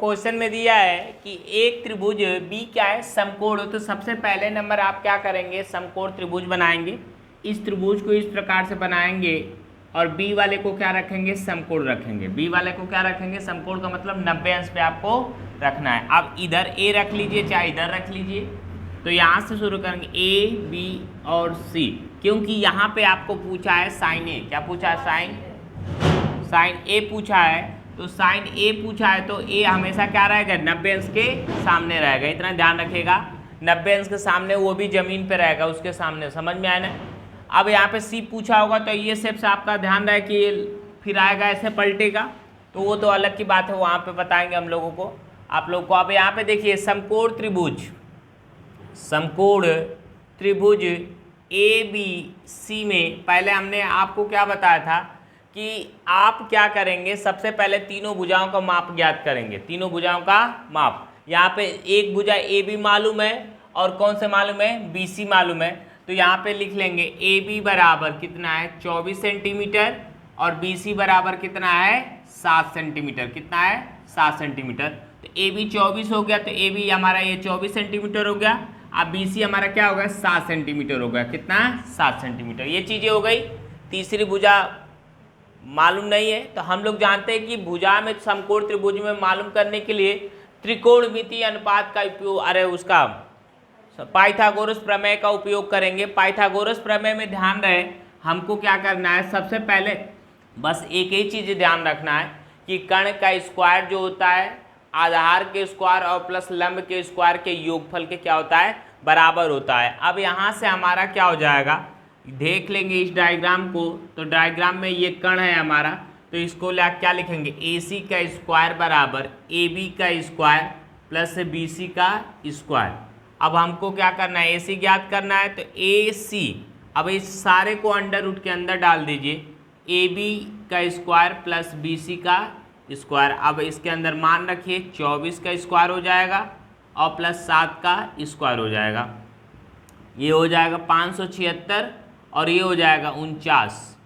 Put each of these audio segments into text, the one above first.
Question में दिया है कि एक त्रिभुज बी क्या है, समकोण हो, तो सबसे पहले नंबर आप क्या करेंगे, समकोण त्रिभुज बनाएंगे। इस त्रिभुज को इस प्रकार से बनाएंगे और बी वाले को क्या रखेंगे, समकोण रखेंगे। बी वाले को क्या रखेंगे, समकोण का मतलब 90 अंश पे आपको रखना है। अब इधर ए रख लीजिए चाहे इधर रख लीजिए। तो यहाँ से शुरू करेंगे ए बी और सी, क्योंकि यहाँ पे आपको पूछा है साइन ए। क्या पूछा है, साइन ए पूछा है। तो साइन ए पूछा है तो ए हमेशा क्या रहेगा, 90 अंश के सामने रहेगा। इतना ध्यान रखिएगा, 90 अंश के सामने, वो भी जमीन पे रहेगा उसके सामने। समझ में आया ना। अब यहाँ पे सी पूछा होगा तो ये शेप से आपका ध्यान रहे कि ये फिर आएगा ऐसे पलटेगा, तो वो तो अलग की बात है, वहाँ पे बताएंगे हम लोगों को, आप लोग को। अब यहाँ पे देखिए समकोण त्रिभुज ए बी सी में पहले हमने आपको क्या बताया था कि आप क्या करेंगे, सबसे पहले तीनों भुजाओं का माप ज्ञात करेंगे। तीनों भुजाओं का माप, यहाँ पे एक भुजा ए बी मालूम है और कौन से मालूम है, बी सी मालूम है। तो यहाँ पे लिख लेंगे ए बी बराबर कितना है, 24 सेंटीमीटर, और बी सी बराबर कितना है, 7 सेंटीमीटर। कितना है, 7 सेंटीमीटर। तो ए बी 24 हो गया, तो ए बी हमारा ये 24 सेंटीमीटर हो गया। अब बी सी हमारा क्या हो गया, 7 सेंटीमीटर हो गया। कितना, 7 सेंटीमीटर। ये चीज़ें हो गई। तीसरी भुजा मालूम नहीं है, तो हम लोग जानते हैं कि भुजा में, समकोण त्रिभुज में मालूम करने के लिए त्रिकोणमितीय अनुपात का उपयोग, उसका पाइथागोरस प्रमेय का उपयोग करेंगे। पाइथागोरस प्रमेय में ध्यान रहे, हमको क्या करना है, सबसे पहले बस एक ही चीज़ ध्यान रखना है कि कर्ण का स्क्वायर जो होता है आधार के स्क्वायर और प्लस लंब के स्क्वायर के योगफल के क्या होता है, बराबर होता है। अब यहाँ से हमारा क्या हो जाएगा, देख लेंगे इस डायग्राम को। तो डायग्राम में ये कर्ण है हमारा, तो इसको क्या लिखेंगे, ए सी का स्क्वायर बराबर ए बी का स्क्वायर प्लस बी सी का स्क्वायर। अब हमको क्या करना है, ए सी ज्ञात करना है। तो ए सी, अब इस सारे को अंडर रूट के अंदर डाल दीजिए, ए बी का स्क्वायर प्लस बी सी का स्क्वायर। अब इसके अंदर मान रखिए 24 का स्क्वायर हो जाएगा और प्लस 7 का स्क्वायर हो जाएगा। ये हो जाएगा 576 और ये हो जाएगा 49।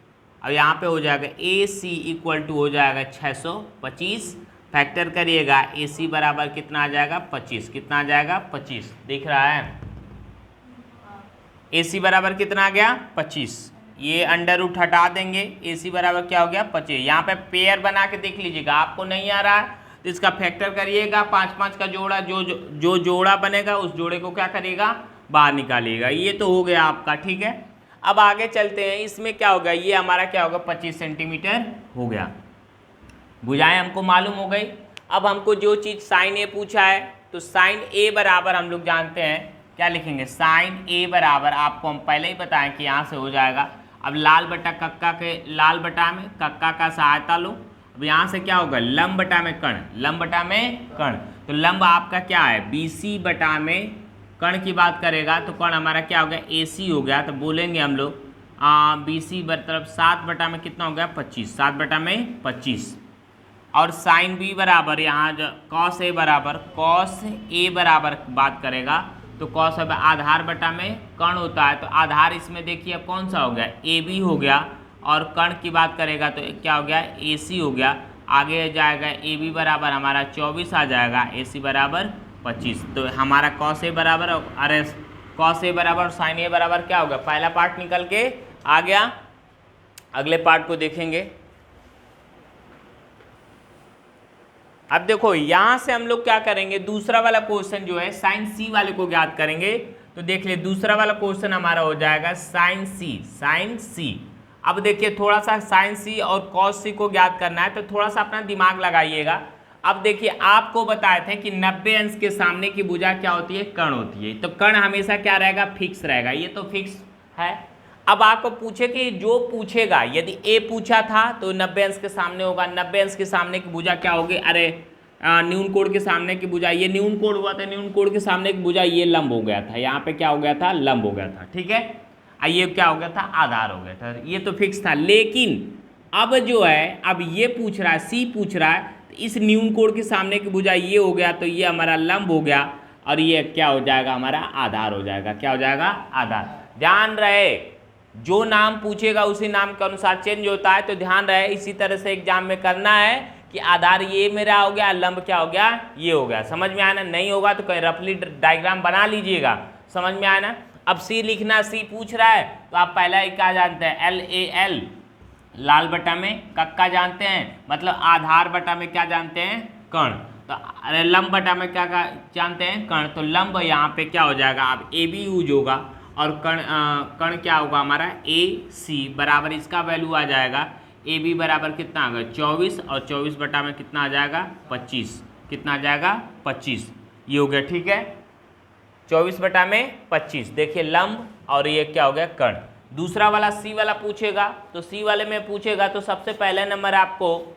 अब यहाँ पे हो जाएगा ए सी इक्वल टू हो जाएगा 625। फैक्टर करिएगा, ए सी बराबर कितना आ जाएगा, 25। कितना आ जाएगा, 25। दिख रहा है, ए सी बराबर कितना आ गया, 25। ये अंडर रूट हटा देंगे, ए सी बराबर क्या हो गया, 25। यहाँ पे पेयर बना के देख लीजिएगा, आपको नहीं आ रहा है तो इसका फैक्टर करिएगा, 5-5 का जोड़ा, जो जोड़ा बनेगा उस जोड़े को क्या करिएगा, बाहर निकालिएगा। ये तो हो गया आपका, ठीक है। अब आगे चलते हैं, इसमें क्या होगा, ये हमारा क्या होगा, 25 सेंटीमीटर हो गया। भुजाएं हमको मालूम हो गई। अब हमको जो चीज़ साइन ए पूछा है, तो साइन ए बराबर हम लोग जानते हैं, क्या लिखेंगे, साइन ए बराबर, आपको हम पहले ही बताएं कि यहाँ से हो जाएगा। अब लाल बटा कक्का के, लाल बटा में कक्का का सहायता लो। अब यहाँ से क्या होगा, लंब बटा में कर्ण, लंब बटा में कर्ण। तो लंब आपका क्या है, बी सी बटा में कर्ण की बात करेगा तो कर्ण हमारा क्या हो गया, ए सी हो गया। तो बोलेंगे हम लोग बी सी तरफ 7 बटा में कितना हो गया, 25। 7 बटा में 25। और साइन बी बराबर, यहाँ जो कॉस ए बराबर, कॉस ए बराबर बात करेगा तो कॉस अब आधार बटा में कर्ण होता है। तो आधार इसमें देखिए अब कौन सा हो गया, ए बी हो गया। और कर्ण की बात करेगा तो क्या हो गया, ए सी हो गया। आगे जाएगा ए बी बराबर हमारा 24 आ जाएगा, ए सी बराबर 25। तो हमारा कॉस ए बराबर, अरे कॉस ए बराबर साइन ए बराबर क्या होगा, पहला पार्ट निकल के आ गया। अगले पार्ट को देखेंगे। अब देखो यहाँ से हम लोग क्या करेंगे, दूसरा वाला क्वेश्चन जो है साइन सी वाले को ज्ञात करेंगे। तो देख ले, दूसरा वाला क्वेश्चन हमारा हो जाएगा साइन सी, साइन सी। अब देखिए थोड़ा सा साइन सी और कॉस सी को ज्ञात करना है, तो थोड़ा सा अपना दिमाग लगाइएगा। अब देखिए आपको बताए थे कि 90 अंश के सामने की भुजा क्या होती है, कर्ण होती है। तो कर्ण हमेशा क्या रहेगा, फिक्स रहेगा, ये तो फिक्स है। अब आपको पूछे कि जो पूछेगा, यदि ए पूछा था तो 90 अंश के सामने होगा, 90 अंश के सामने की भुजा क्या होगी, अरे न्यून कोण के सामने की भुजा, ये न्यून कोण हुआ था, न्यून कोण के सामने की भुजा ये लंब हो गया था, यहाँ पे क्या हो गया था, लंब हो गया था, ठीक है। ये क्या हो गया था, आधार हो गया था, ये तो फिक्स था। लेकिन अब जो है, अब ये पूछ रहा है, सी पूछ रहा है, तो इस न्यून कोण के सामने की भुजा ये हो गया, तो ये हमारा लंब हो गया और ये क्या हो जाएगा, हमारा आधार हो जाएगा। क्या हो जाएगा, आधार। ध्यान रहे, जो नाम पूछेगा उसी नाम के अनुसार चेंज होता है, तो ध्यान रहे। इसी तरह से एग्जाम में करना है कि आधार ये मेरा हो गया, लंब क्या हो गया, ये हो गया। समझ में आया ना? नहीं होगा तो कहीं रफली डायग्राम बना लीजिएगा। समझ में आया ना? अब सी लिखना, सी पूछ रहा है तो आप पहला ही क्या जानते हैं, LAL लाल बटा में कक्का जानते हैं, मतलब आधार बटा में क्या जानते हैं, कर्ण। तो लंब बटा में क्या जानते हैं, कर्ण। तो लंब यहाँ पे क्या हो जाएगा, अब AB यूज होगा और कर्ण क्या होगा हमारा AC बराबर, इसका वैल्यू आ जाएगा AB बराबर कितना आ गया 24 और 24 बटा में कितना आ जाएगा 25, कितना आ जाएगा 25, ये हो गया। ठीक है, 24 बटा में 25। देखिए लंब और ये क्या हो गया कर्ण। दूसरा वाला सी वाला पूछेगा, तो सी वाले में पूछेगा तो सबसे पहले नंबर आपको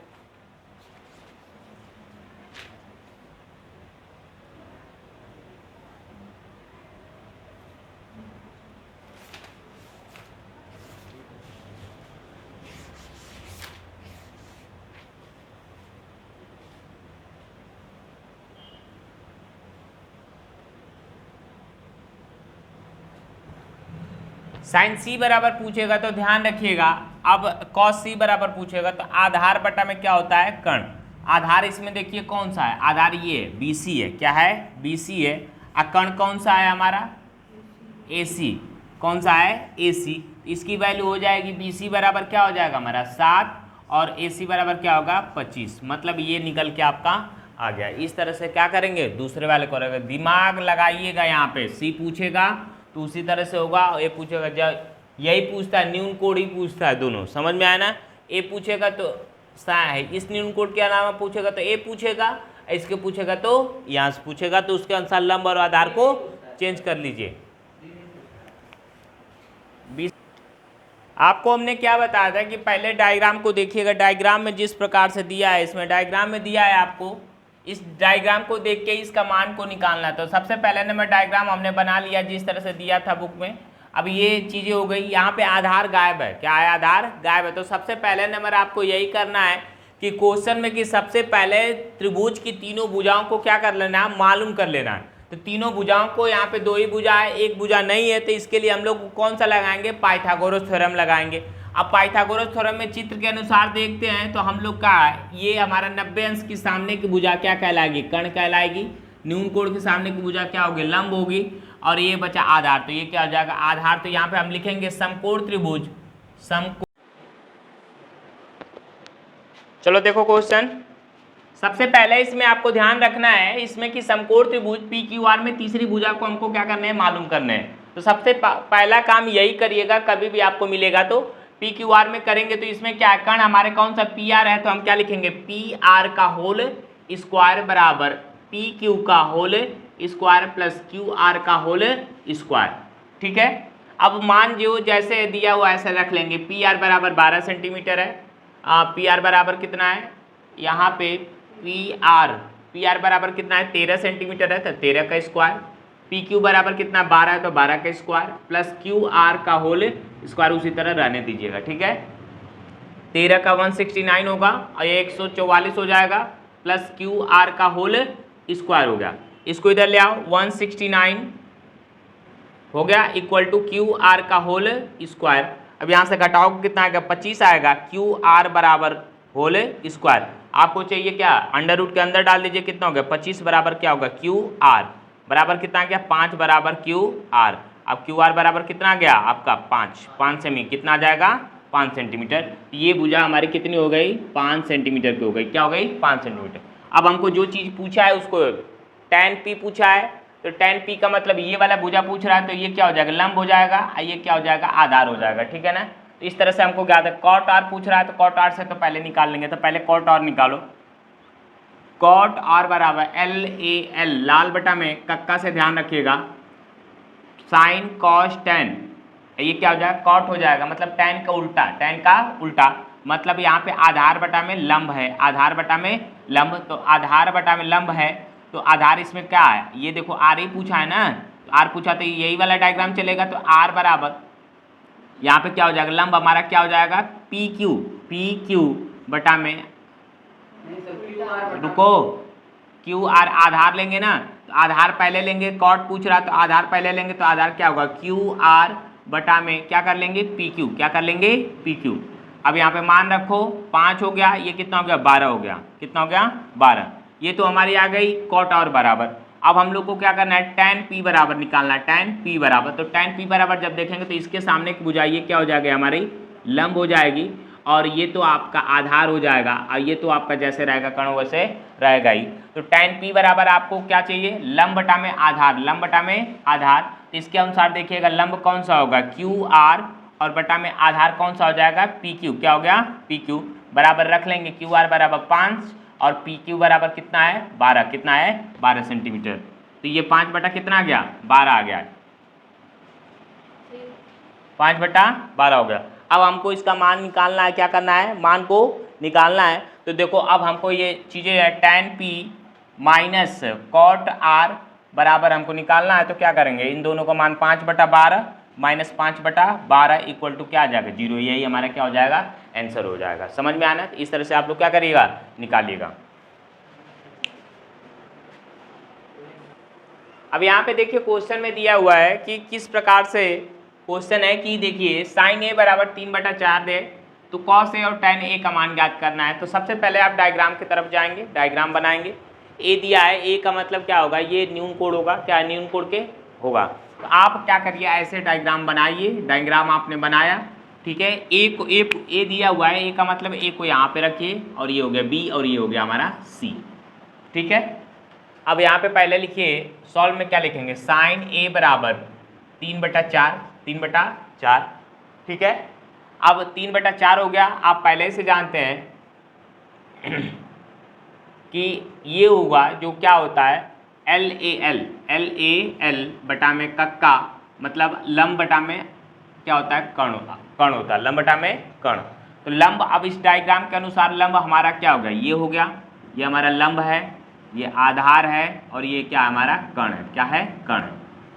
साइन सी बराबर पूछेगा तो ध्यान रखिएगा, अब कॉस सी बराबर पूछेगा तो आधार बटा में क्या होता है, कर्ण। आधार इसमें देखिए कौन सा है, आधार ये BC है, क्या है BC है। और कर्ण कौन सा है हमारा AC, कौन सा है AC। इसकी वैल्यू हो जाएगी BC बराबर क्या हो जाएगा हमारा 7 और AC बराबर क्या होगा 25, मतलब ये निकल के आपका आ गया। इस तरह से क्या करेंगे, दूसरे वाले को करेंगे। दिमाग लगाइएगा, यहाँ पे सी पूछेगा तो उसी तरह से होगा, ये पूछेगा जब यही पूछता है, न्यून कोड ही पूछता है दोनों। समझ में आया ना? ए पूछेगा तो सा है, इस न्यून कोड के अलावा पूछेगा तो ए पूछेगा, इसके पूछेगा तो यहाँ से पूछेगा, तो उसके अनुसार लंब और आधार को चेंज कर लीजिए। आपको हमने क्या बताया था कि पहले डायग्राम को देखिएगा, डायग्राम में जिस प्रकार से दिया है, इसमें डायग्राम में दिया है आपको, इस डायग्राम को देख के इसका मान को निकालना। तो सबसे पहले नंबर डायग्राम हमने बना लिया जिस तरह से दिया था बुक में। अब ये चीज़ें हो गई, यहाँ पे आधार गायब है, क्या है आधार गायब है। तो सबसे पहले नंबर आपको यही करना है कि क्वेश्चन में कि सबसे पहले त्रिभुज की तीनों भुजाओं को क्या कर लेना है, मालूम कर लेना है। तो तीनों भुजाओं को, यहाँ पे 2 ही भुजा है, एक भुजा नहीं है, तो इसके लिए हम लोग कौन सा लगाएंगे, पाइथागोरस थ्योरम लगाएंगे। अब पाइथागोरस थ्योरम में चित्र के अनुसार देखते हैं तो हम लोग का ये हमारा 90 अंश की सामने की भुजा क्या कहलाएगी, कर्ण कहलाएगी। न्यून कोण के सामने की भुजा क्या होगी, लंब होगी। और ये बचा आधार, तो ये क्या हो जाएगा आधार। तो यहाँ पे हम लिखेंगे समकोण त्रिभुज, समकोण। चलो देखो क्वेश्चन, सबसे पहले इसमें आपको ध्यान रखना है इसमें कि समकोण त्रिभुज PQR में तीसरी भुजा को हमको क्या करना है, मालूम करना है। तो सबसे पहला काम यही करिएगा, कभी भी आपको मिलेगा तो PQR में करेंगे। तो इसमें क्या कर्ण हमारे कौन सा PR है, तो हम क्या लिखेंगे PR का होल स्क्वायर बराबर PQ का होल स्क्वायर प्लस QR का होल स्क्वायर। ठीक है, अब मान जो जैसे दिया हुआ ऐसे रख लेंगे। PR बराबर 12 सेंटीमीटर है, PR बराबर कितना है यहाँ पे, PR बराबर कितना है 13 सेंटीमीटर है, तो 13 का स्क्वायर। PQ बराबर कितना 12 है, तो 12 का स्क्वायर प्लस QR का होल स्क्वायर, उसी तरह रहने दीजिएगा। ठीक है, 13 का 169 होगा और ये 144 हो जाएगा, प्लस QR का होल स्क्वायर हो गया। इसको इधर ले आओ, 169 हो गया इक्वल टू QR का होल स्क्वायर। अब यहाँ से घटाओ कितना आएगा, 25 आएगा। QR बराबर होल स्क्वायर, आपको चाहिए क्या, अंडर रूट के अंदर डाल दीजिए, कितना हो गया 25 बराबर क्या होगा QR बराबर कितना आ गया 5 बराबर QR। अब QR बराबर कितना आ गया आपका 5 सेमी, कितना आ जाएगा 5 सेंटीमीटर। ये भुजा हमारी कितनी हो गई 5 सेंटीमीटर की हो गई, क्या हो गई 5 सेंटीमीटर। अब हमको जो चीज़ पूछा है उसको tan P पूछा है, तो tan P का मतलब ये वाला भुजा पूछ रहा है, तो ये क्या हो जाएगा लंब हो जाएगा, ये क्या हो जाएगा आधार हो जाएगा। ठीक है ना, तो इस तरह से हमको ज्ञात है। cot R पूछ रहा है तो cot R से तो पहले निकाल लेंगे, तो पहले cot R निकालो। cot R बराबर LAL लाल बटा में कक्का से ध्यान रखिएगा, साइन cos tan, ये क्या हो जाएगा cot हो जाएगा, मतलब tan का उल्टा, tan का उल्टा, मतलब यहाँ पे आधार बटा में लंब है, आधार बटा में लंब। तो आधार बटा में लंब है तो आधार इसमें क्या है, ये देखो R ही पूछा है ना, तो R पूछा तो यही वाला डायग्राम चलेगा। तो R बराबर यहाँ पे क्या हो जाएगा, लंब हमारा क्या हो जाएगा PQ बटा में, रुको QR आधार लेंगे ना, तो आधार पहले लेंगे, कॉट पूछ रहा तो आधार पहले लेंगे, तो आधार क्या होगा QR बटा में क्या कर लेंगे PQ, क्या कर लेंगे PQ। अब यहाँ पे मान रखो 5 हो गया, ये कितना हो गया 12 हो गया, कितना हो गया 12। ये तो हमारी आ गई कॉट और बराबर। अब हम लोग को क्या करना है, tan p बराबर निकालना है, tan p बराबर। तो tan p बराबर जब देखेंगे तो इसके सामने की भुजा ये क्या हो जाएगा, हमारी लंब हो जाएगी, और ये तो आपका आधार हो जाएगा, और ये तो आपका जैसे रहेगा कण वैसे रहेगा ही। तो tan p बराबर आपको क्या चाहिए, लंब बटा में आधार, लंब बटा में आधार। तो इसके अनुसार देखिएगा लंब कौन सा होगा, QR, और बटा में आधार कौन सा हो जाएगा, PQ। क्या हो गया, PQ बराबर रख लेंगे, QR बराबर 5 और PQ बराबर कितना है 12, कितना है 12 सेंटीमीटर। तो ये 5 बटा कितना आ गया 12 आ गया, 5 बटा 12 हो गया। अब हमको इसका मान निकालना है, क्या करना है, मान को निकालना है। तो देखो अब हमको ये चीज़ें है, tan p minus cot r बराबर हमको निकालना है। तो क्या करेंगे, इन दोनों का मान 5 बटा 12 माइनस 5 बटा 12 इक्वल टू क्या आ जाएगा 0। यही हमारा क्या हो जाएगा, आंसर हो जाएगा। समझ में आना, तो इस तरह से आप लोग क्या करिएगा, निकालिएगा। अब यहाँ पे देखिए क्वेश्चन में दिया हुआ है कि किस प्रकार से क्वेश्चन है कि देखिए sin a बराबर 3/4 दे तो cos a और tan a का मान ज्ञात करना है। तो सबसे पहले आप डायग्राम की तरफ जाएंगे, डायग्राम बनाएंगे। a दिया है, a का मतलब क्या होगा, ये न्यून कोण होगा, क्या न्यून कोण के होगा। तो आप क्या करिए, ऐसे डायग्राम बनाइए। डायग्राम आपने बनाया, ठीक है। a दिया हुआ है, a का मतलब a को यहाँ पे रखिए, और ये हो गया b और ये हो गया हमारा c, ठीक है। अब यहाँ पे पहले लिखिए, सॉल्व में क्या लिखेंगे, साइन a बराबर 3/4, 3/4, ठीक है। अब 3/4 हो गया, आप पहले से जानते हैं कि ये होगा जो क्या होता है LAL बटा में कक्का, मतलब लंब बटा में क्या होता है, कर्ण होता है, लंब बटा में कर्ण। तो लंब, अब इस डायग्राम के अनुसार लंब हमारा क्या हो गया, ये हो गया, ये हमारा लंब है, ये आधार है, और ये क्या हमारा कर्ण है, क्या है कर्ण,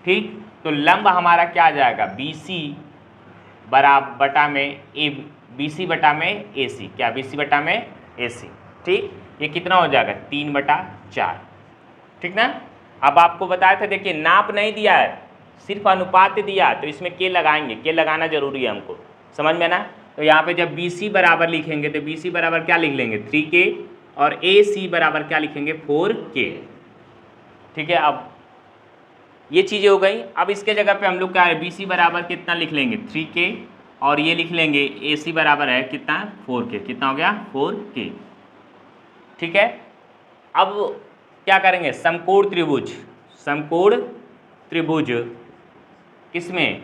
ठीक। तो लंब हमारा क्या आ जाएगा, BC बराबर बटा में BC बटा में AC, क्या BC बटा में AC, ठीक। ये कितना हो जाएगा 3/4, ठीक ना। अब आपको बताया था, देखिए नाप नहीं दिया है, सिर्फ अनुपात दिया, तो इसमें के लगाएंगे, के लगाना जरूरी है हमको, समझ में ना। तो यहाँ पे जब BC बराबर लिखेंगे तो BC बराबर क्या लिख लेंगे 3K, और AC बराबर क्या लिखेंगे 4K, ठीक है। अब ये चीज़ें हो गई। अब इसके जगह पे हम लोग क्या है, BC बराबर कितना लिख लेंगे 3K, और ये लिख लेंगे AC बराबर है कितना 4K, कितना हो गया 4K, ठीक है। अब क्या करेंगे, समकोण त्रिभुज, समकोण त्रिभुज किसमें,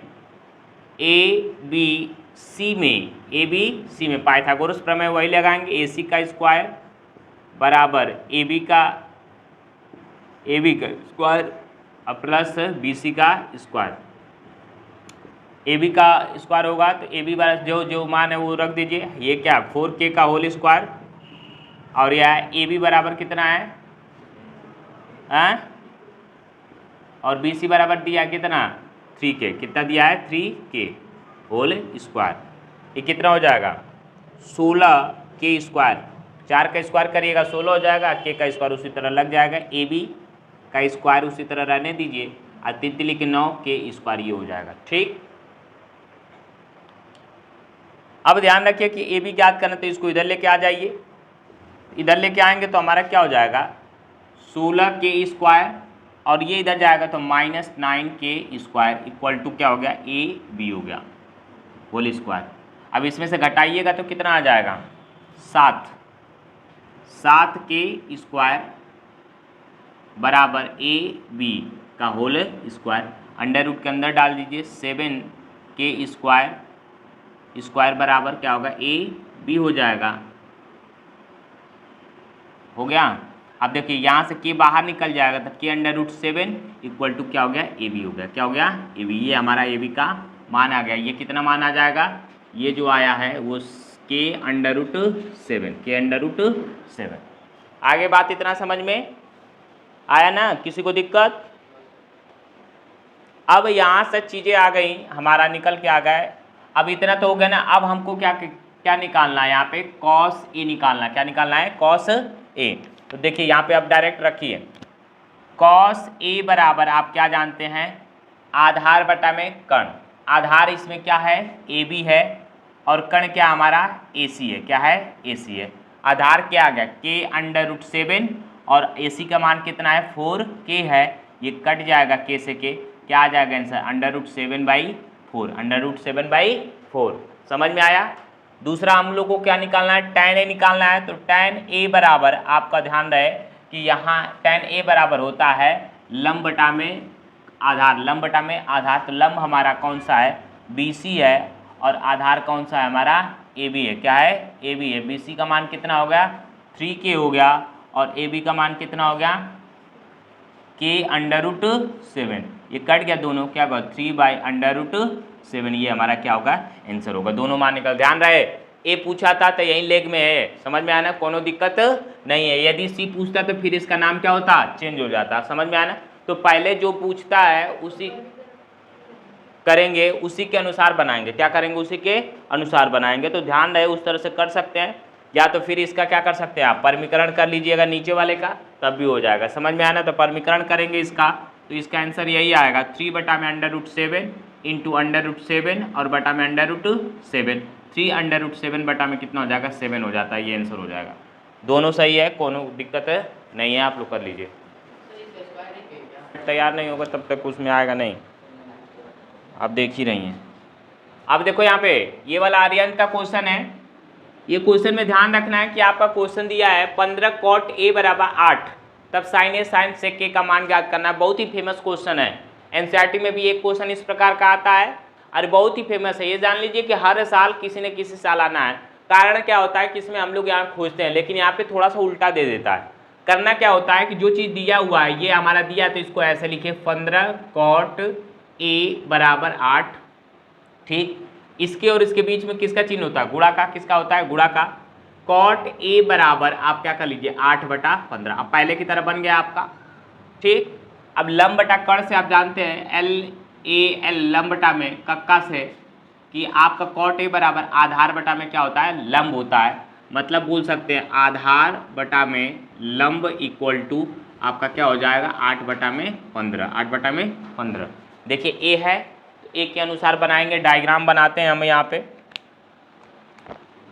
ABC में, ABC में पाइथागोरस प्रमेय वही लगाएंगे, AC का स्क्वायर बराबर AB का स्क्वायर प्लस BC का स्क्वायर। AB का स्क्वायर होगा तो AB वाला जो मान है वो रख दीजिए, ये क्या 4K का होल स्क्वायर, और यह AB बराबर कितना है और BC बराबर दिया कितना 3K, कितना दिया है 3K होल स्क्वायर। ये कितना हो जाएगा 16K स्क्वायर, 4 का स्क्वायर करिएगा 16 हो जाएगा, K का स्क्वायर उसी तरह लग जाएगा, AB का स्क्वायर उसी तरह रहने दीजिए, और 3 के 9K स्क्वायर ये हो जाएगा, ठीक। अब ध्यान रखिए कि AB ज्ञात करना, तो इसको इधर लेके आ जाइए, इधर लेके आएंगे तो हमारा क्या हो जाएगा 16K स्क्वायर, और ये इधर जाएगा तो -9K स्क्वायर इक्वल टू क्या हो गया AB हो गया होल स्क्वायर। अब इसमें से घटाइएगा तो कितना आ जाएगा 7K स्क्वायर बराबर AB का होल स्क्वायर, अंडर रूट के अंदर डाल दीजिए, 7K स्क्वायर बराबर क्या होगा AB हो जाएगा, हो गया। अब देखिए यहाँ से K बाहर निकल जाएगा तो K under root 7 equal to क्या हो गया AB हो गया, क्या हो गया AB, ये हमारा AB का मान आ गया। ये कितना मान आ जाएगा, ये जो आया है वो K under root 7, K under root 7। आगे बात इतना समझ में आया ना, किसी को दिक्कत। अब यहाँ से चीज़ें आ गई, हमारा निकल के आ गए। अब इतना तो हो गया ना, अब हमको क्या निकालना है, यहाँ पे cos A निकालना है, क्या निकालना है cos A। तो देखिए यहाँ पे आप डायरेक्ट रखिए, cos A बराबर आप क्या जानते हैं आधार बटा में कर्ण, आधार इसमें क्या है AB है, और कण क्या हमारा AC है, क्या है AC है। आधार क्या आ गया k√7 और AC का मान कितना है 4k है, ये कट जाएगा k से k, क्या आ जाएगा आंसर √7/4, √7/4। समझ में आया। दूसरा हम लोग को क्या निकालना है, tan A निकालना है। तो tan A बराबर आपका ध्यान रहे कि यहाँ tan A बराबर होता है लंब बटा में आधार, लंब बटा में आधार। तो लंब हमारा कौन सा है BC है और आधार कौन सा है हमारा AB है, क्या है AB है। BC का मान कितना हो गया 3k हो गया और AB का मान कितना हो गया k√7, ये कट गया दोनों, क्या होगा 3/√7, ये हमारा क्या होगा आंसर होगा। दोनों मान निकल, ध्यान रहे ए पूछा था तो यही लेग में है, समझ में आना, कोनो दिक्कत नहीं है। यदि सी पूछता तो फिर इसका नाम क्या होता चेंज हो जाता, समझ में आना। तो पहले जो पूछता है उसी करेंगे, उसी के अनुसार बनाएंगे, क्या करेंगे उसी के अनुसार बनाएंगे। तो ध्यान रहे उस तरह से कर सकते हैं, या तो फिर इसका क्या कर सकते हैं आप परमीकरण कर लीजिएगा नीचे वाले का, तब भी हो जाएगा, समझ में आना। तो परमीकरण करेंगे इसका, तो इसका आंसर यही आएगा 3/√7 इंटू √7 और बटा में √7, 3/√7 बटा में कितना हो जाएगा 7 हो जाता है, ये आंसर हो जाएगा। दोनों सही है, कोनो दिक्कत नहीं है, आप लोग कर लीजिए। तैयार नहीं होगा तब तक उसमें आएगा नहीं, आप देख ही रही हैं। अब देखो यहाँ पे ये वाला आर्यन का क्वेश्चन है, ये क्वेश्चन में ध्यान रखना है कि आपका क्वेश्चन दिया है 15 cot A बराबर 8, तब sin A sin sec k का मान ज्ञात करना है। बहुत ही फेमस क्वेश्चन है, NCERT में भी एक क्वेश्चन इस प्रकार का आता है और बहुत ही फेमस है। ये जान लीजिए कि हर साल किसी न किसी साल आना है। कारण क्या होता है कि इसमें हम लोग यहाँ खोजते हैं, लेकिन यहाँ पे थोड़ा सा उल्टा दे देता है। करना क्या होता है कि जो चीज़ दिया हुआ है ये हमारा दिया, तो इसको ऐसे लिखे 15 cot A बराबर 8, ठीक। इसके और इसके बीच में किसका चिन्ह होता है गुणा का, किसका होता है गुणा का। cot A बराबर आप क्या कर लीजिए 8/15, अब पहले की तरह बन गया आपका, ठीक। अब लंब बटा कर्ण से आप जानते हैं LAL लंब बटा में कक्का से कि आपका cot A बराबर आधार बटा में क्या होता है लंब होता है। मतलब बोल सकते हैं आधार बटा में लंब इक्वल टू आपका क्या हो जाएगा 8/15, 8/15। देखिए ए है तो ए के अनुसार बनाएंगे, डायग्राम बनाते हैं हम यहाँ पे,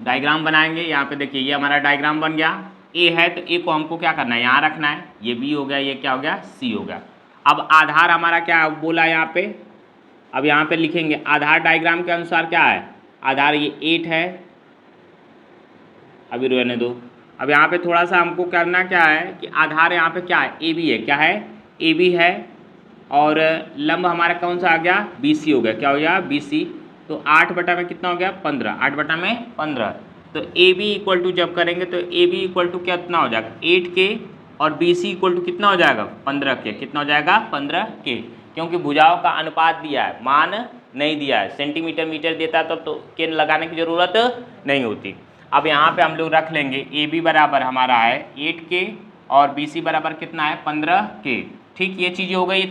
डायग्राम बनाएंगे। यहाँ पे देखिए ये हमारा डायग्राम बन गया, ए है तो ए को हमको क्या करना है यहाँ रखना है, ये बी हो गया, ये क्या हो गया सी हो गया। अब आधार हमारा क्या बोला यहाँ पे, अब यहाँ पे लिखेंगे आधार डायग्राम के अनुसार क्या है, आधार ये 8 है, अभी रहने दो। अब यहाँ पे थोड़ा सा हमको करना क्या है कि आधार यहाँ पे क्या है ए बी है, क्या है ए बी है, और लंब हमारा कौन सा आ गया बी सी हो गया, क्या हो गया बी सी। तो 8 में कितना हो गया 15, 8/15। तो ए बी इक्वल टू जब करेंगे तो ए बी इक्वल टू कितना हो जाएगा 8K और बी सी इक्वल टू कितना हो जाएगा 15K, कितना हो जाएगा 15K, क्योंकि भुजाओं का अनुपात दिया है, मान नहीं दिया है। सेंटीमीटर मीटर देता है तो के लगाने की ज़रूरत नहीं होती। अब यहाँ पे हम लोग रख लेंगे ए बी बराबर हमारा है 8K और बी सी बराबर कितना है 15K, ठीक। ये चीज़ें हो गई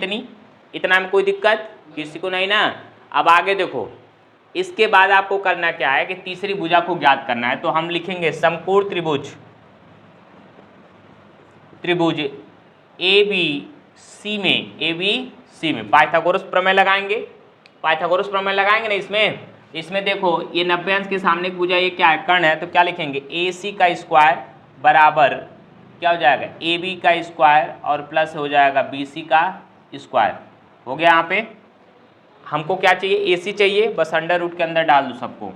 इतना में कोई दिक्कत किसी को नहीं ना। अब आगे देखो, इसके बाद आपको करना क्या है कि तीसरी भुजा को ज्ञात करना है। तो हम लिखेंगे समकोण त्रिभुज ए बी सी में पाइथागोरस प्रमेय लगाएंगे, पाइथागोरस प्रमेय लगाएंगे ना इसमें देखो ये 90 अंश के सामने की भुजा ये क्या है कर्ण है, तो क्या लिखेंगे ए सी का स्क्वायर बराबर क्या हो जाएगा ए बी का स्क्वायर और प्लस हो जाएगा बी सी का स्क्वायर। हो गया। यहाँ पे हमको क्या चाहिए ए सी चाहिए, बस अंडर रूट के अंदर डाल दो सबको,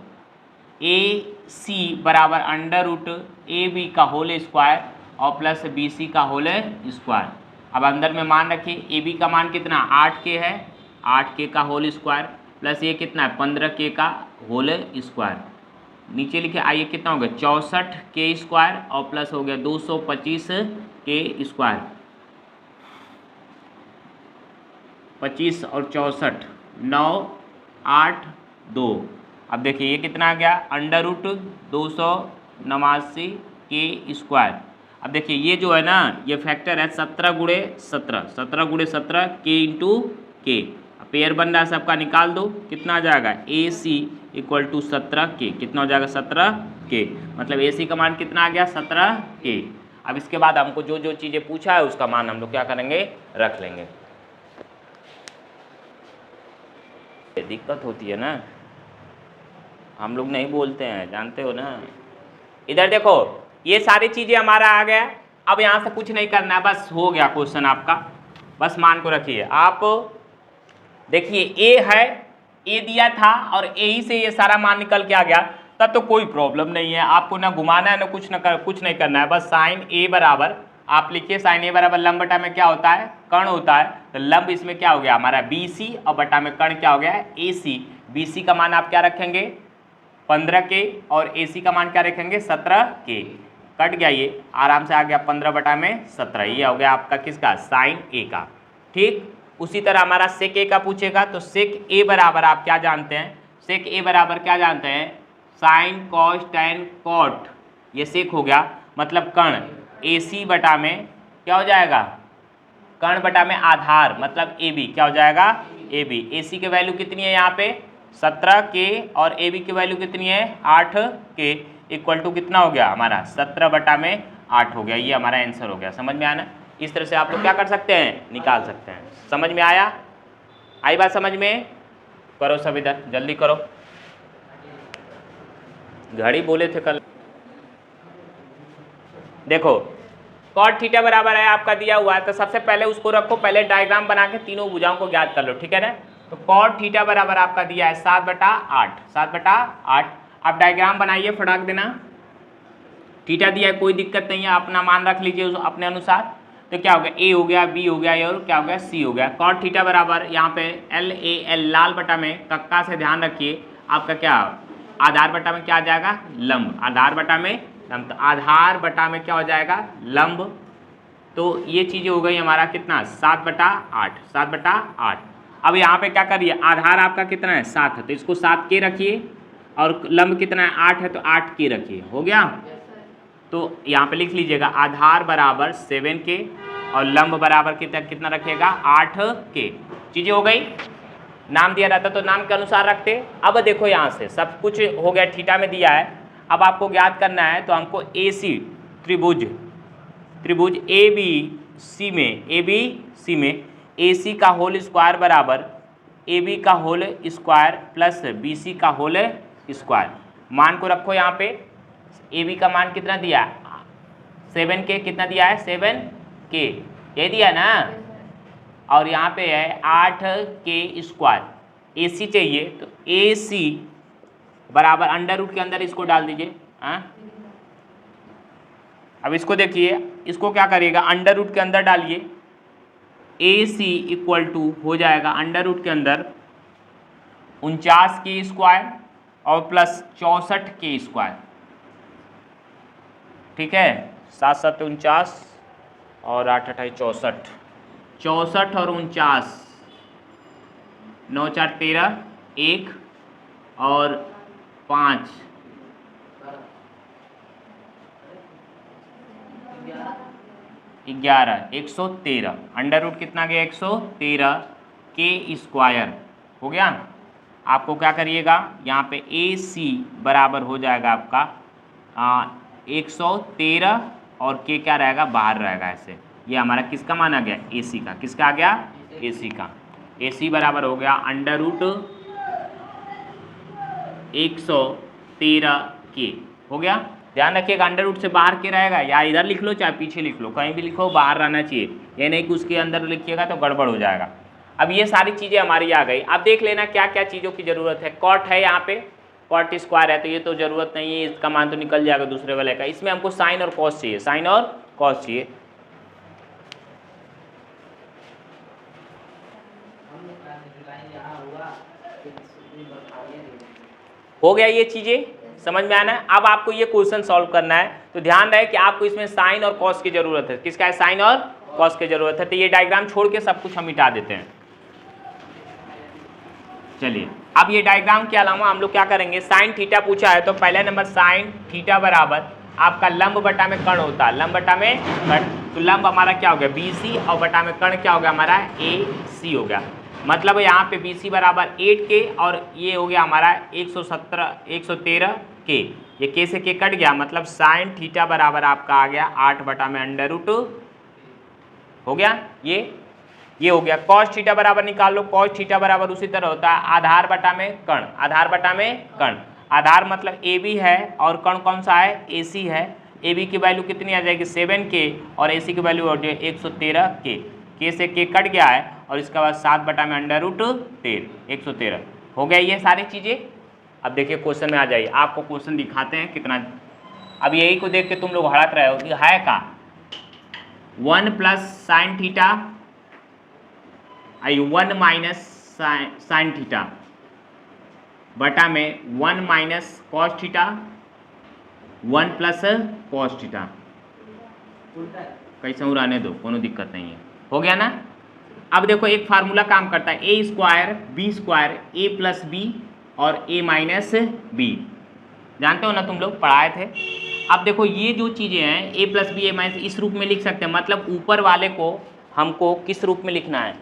ए सी बराबर अंडर रूट ए बी का होल स्क्वायर और प्लस बी सी का होल स्क्वायर। अब अंदर में मान रखिए ए बी का मान कितना 8K है, 8K का होल स्क्वायर प्लस ये कितना है 15K का होल स्क्वायर। नीचे लिखे आइए कितना हो गया 64K स्क्वायर और प्लस हो गया 225K स्क्वायर, 25 और 64 9 8 2। अब देखिए ये कितना आ गया अंडर रूट 289K स्क्वायर। अब देखिए ये जो है ना ये फैक्टर है 17 × 17 K इंटू K। पेयर बन रहा है सबका, निकाल दो कितना आ जाएगा ए सी इक्वल टू 17K, कितना हो जाएगा 17K, मतलब ए सी का मान कितना आ गया 17K। अब इसके बाद हमको जो जो चीज़ें पूछा है उसका मान हम लोग क्या करेंगे रख लेंगे। दिक्कत होती है ना, हम लोग नहीं बोलते हैं, जानते हो ना। इधर देखो, ये सारी चीज़ें हमारा आ गया। अब यहाँ से कुछ नहीं करना है, बस हो गया क्वेश्चन आपका। बस मान को रखिए आप। देखिए ए है, ए दिया था और ए ही से ये सारा मान निकल के आ गया, तब तो कोई प्रॉब्लम नहीं है। आपको ना घुमाना है ना कुछ नहीं करना है। बस साइन ए बराबर आप लिखिए, साइन ए बराबर लंब बटा में क्या होता है, कर्ण होता है। तो लंब इसमें क्या हो गया हमारा बी सी, और बटा में कर्ण क्या हो गया है ए सी। बी सी का मान आप क्या रखेंगे 15 के, और ए सी का मान क्या रखेंगे 17 के। कट गया, ये आराम से आ गया 15 बटा में 17। ये हो गया आपका किसका, साइन ए का। ठीक, उसी तरह हमारा सेक ए का पूछेगा, तो सेक ए बराबर आप क्या जानते हैं, सेक ए बराबर क्या जानते हैं, साइन कॉस टैन कॉट। ये सेक हो गया, मतलब कर्ण। ए सी बटा में क्या हो जाएगा, कर्ण बटा में आधार, मतलब ए बी क्या हो जाएगा, ए बी। ए सी की वैल्यू कितनी है यहाँ पे 17 के, और ए बी की वैल्यू कितनी है 8 के, इक्वल टू कितना हो गया हमारा 17 बटा में 8 हो गया। ये हमारा आंसर हो गया। समझ में आना, इस तरह से आप लोग क्या कर सकते हैं, निकाल सकते हैं। समझ में आया, आई बात समझ में। करो सब, इधर जल्दी करो, घड़ी बोले थे कल। देखो कॉट थीटा बराबर है आपका दिया हुआ है, तो सबसे पहले उसको रखो, पहले डायग्राम बना के तीनों भुजाओं को ज्ञात कर लो, ठीक है ना। तो कॉट थीटा बराबर आपका दिया है 7/8, 7/8। आप डायग्राम बनाइए, फटाक देना। थीटा दिया है, कोई दिक्कत नहीं है, अपना मान रख लीजिए अपने अनुसार। तो क्या हो गया, ए हो गया, बी हो गया, और क्या हो गया, सी हो गया। कॉट थीटा बराबर यहाँ पे एल ए एल, लाल बटा में कक्का से ध्यान रखिए आपका क्या, आधार बटा में क्या आ जाएगा, लंब। आधार बटा में लंब, तो आधार बटा में क्या हो जाएगा, लंब। तो ये चीज़ें हो गई हमारा कितना 7/8, 7/8। अब यहाँ पे क्या करिए, आधार आपका कितना है 7 है, तो इसको 7 के रखिए, और लंब कितना है 8 है, तो 8 के रखिए, हो गया। तो यहाँ पे लिख लीजिएगा आधार बराबर 7 के, और लंब बराबर कितना रखिएगा 8 के। चीज़ें हो गई, नाम दिया रहता तो नाम के अनुसार रखते। अब देखो यहाँ से सब कुछ हो गया, थीटा में दिया है। अब आपको ज्ञात करना है, तो हमको ए सी त्रिभुज ए बी सी में ए सी का होल स्क्वायर बराबर ए बी का whole square plus B C का होल स्क्वायर। मान को रखो यहाँ पे, ए बी का मान कितना दिया 7 के, कितना दिया है 7 के, ये दिया ना। और यहाँ पे है 8 के स्क्वायर, ए सी चाहिए, तो ए सी बराबर अंडर रूट के अंदर इसको डाल दीजिए। अब इसको देखिए, इसको क्या करिएगा अंडर रूट के अंदर डालिए, ए सी इक्वल टू हो जाएगा अंडर रूट के अंदर 49 के स्क्वायर और प्लस 64 के स्क्वायर। ठीक है, 7 7 49 और 8 8 64, 64 और 49, 9 4 13, 1 और 5, 11, 113। अंडर रूट कितना गया 113 के स्क्वायर हो गया। आपको क्या करिएगा यहाँ पे ए सी बराबर हो जाएगा आपका 113, और के क्या रहेगा बाहर रहेगा ऐसे। ये हमारा किसका मान आ गया ए सी का, किसका आ गया ए सी का। ए सी बराबर हो गया अंडर रूट 113 के, हो गया। ध्यान रखिएगा अंडर रूट से बाहर के रहेगा, या इधर लिख लो चाहे पीछे लिख लो, कहीं भी लिखो बाहर रहना चाहिए, ये नहीं कि उसके अंदर लिखिएगा तो गड़बड़ हो जाएगा। अब ये सारी चीज़ें हमारी आ गई। अब देख लेना क्या क्या चीज़ों की ज़रूरत है। कॉट है यहाँ पे, कॉट स्क्वायर है, तो ये तो ज़रूरत नहीं है, इसका मान तो निकल जाएगा दूसरे वाले का। इसमें हमको साइन और कॉस चाहिए, साइन और कॉस चाहिए। हो गया ये चीज़ें, समझ में आना है। अब आपको ये क्वेश्चन सॉल्व करना है, तो ध्यान रहे कि आपको इसमें साइन और कॉस की जरूरत है। किसका है, साइन और कॉस की जरूरत है। तो ये डायग्राम छोड़ के सब कुछ हम मिटा देते हैं। चलिए, अब ये डायग्राम के अलावा हम लोग क्या करेंगे, साइन थीटा पूछा है, तो पहले नंबर साइन थीटा बराबर आपका लंब बटा में कर्ण होता है, लंब बटा में कर्ण। तो लंब हमारा क्या हो गया बी सी, और बटा में कर्ण क्या हो गया हमारा ए सी हो गया। मतलब यहाँ पे बी सी बराबर 8 के, और ये हो गया हमारा 113 के। ये के से के कट गया, मतलब साइन थीटा बराबर आपका आ गया 8 बटा में अंडर रूट, हो गया ये हो गया। कॉस थीटा बराबर निकाल लो, कॉस थीटा बराबर उसी तरह होता है आधार बटा में कर्ण, आधार बटा में कर्ण। आधार मतलब ए बी है और कण कौन सा है, ए सी है। ए बी की वैल्यू कितनी आ जाएगी 7K और ए सी की वैल्यू हो जाएगी 113K। K से K कट गया है और इसके बाद 7/√13 113 हो गया ये सारी चीज़ें। अब देखिए क्वेश्चन में आ जाइए, आपको क्वेश्चन दिखाते हैं कितना। अब यही को देख के तुम लोग हड़क रहे हो कि है का 1 + sin थीटा 1 - sin थीटा बटा में 1 - cos थीटा 1 + cos थीटा। कैसे उड़ाने दो, कोनो दिक्कत नहीं है, हो गया ना। अब देखो एक फार्मूला काम करता है, a² b² a + b और a - b, जानते हो ना, तुम लोग पढ़ाए थे। अब देखो ये जो चीज़ें हैं a + b a - इस रूप में लिख सकते हैं, मतलब ऊपर वाले को हमको किस रूप में लिखना है,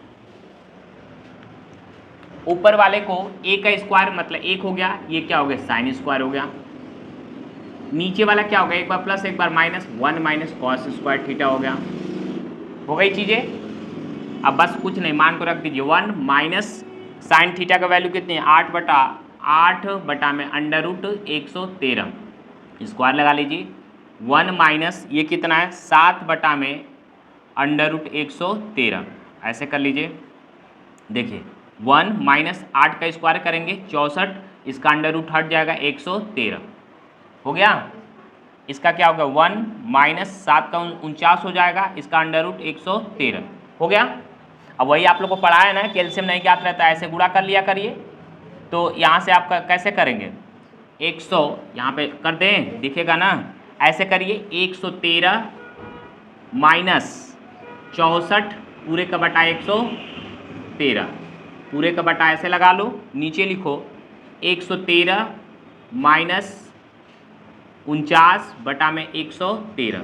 ऊपर वाले को a का स्क्वायर मतलब 1 हो गया, ये क्या हो गया sin स्क्वायर हो गया। नीचे वाला क्या हो गया, एक बार प्लस एक बार माइनस 1 - cos स्क्वायर थीटा हो गया। हो गई चीज़ें। अब बस कुछ नहीं, मान को रख दीजिए 1 - sin थीटा का वैल्यू कितनी है 8/8 में √113 स्क्वायर लगा लीजिए। 1 ये कितना है 7 में √113, ऐसे कर लीजिए। देखिए 1 - 8 का स्क्वायर करेंगे 64, इसका √ हट जाएगा 113, हो गया। इसका क्या होगा 1 - 7 का 49 हो जाएगा, इसका √113 हो गया। अब वही आप लोग को पढ़ा है ना, कैल्शियम नहीं ज्ञात रहता है, ऐसे गुणा कर लिया करिए। तो यहाँ से आप कैसे करेंगे 100 यहाँ पे कर दें, दिखेगा ना, ऐसे करिए 113 - 64 पूरे का बटा 113 पूरे का बटा ऐसे लगा लो, नीचे लिखो 113 - 49 बटा में 113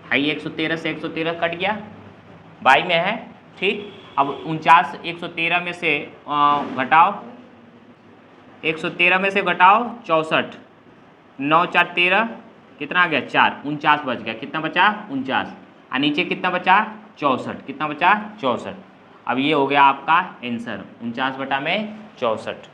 है, 113 से 113 कट गया, 22 में है, ठीक। अब 49 113 में से घटाओ, 113 में से घटाओ 64, 9 × 4 = 13, कितना आ गया 4, 49 बच गया, कितना बचा 49, और नीचे कितना बचा 64, कितना बचा 64। अब ये हो गया आपका आंसर 49 बटा में 64।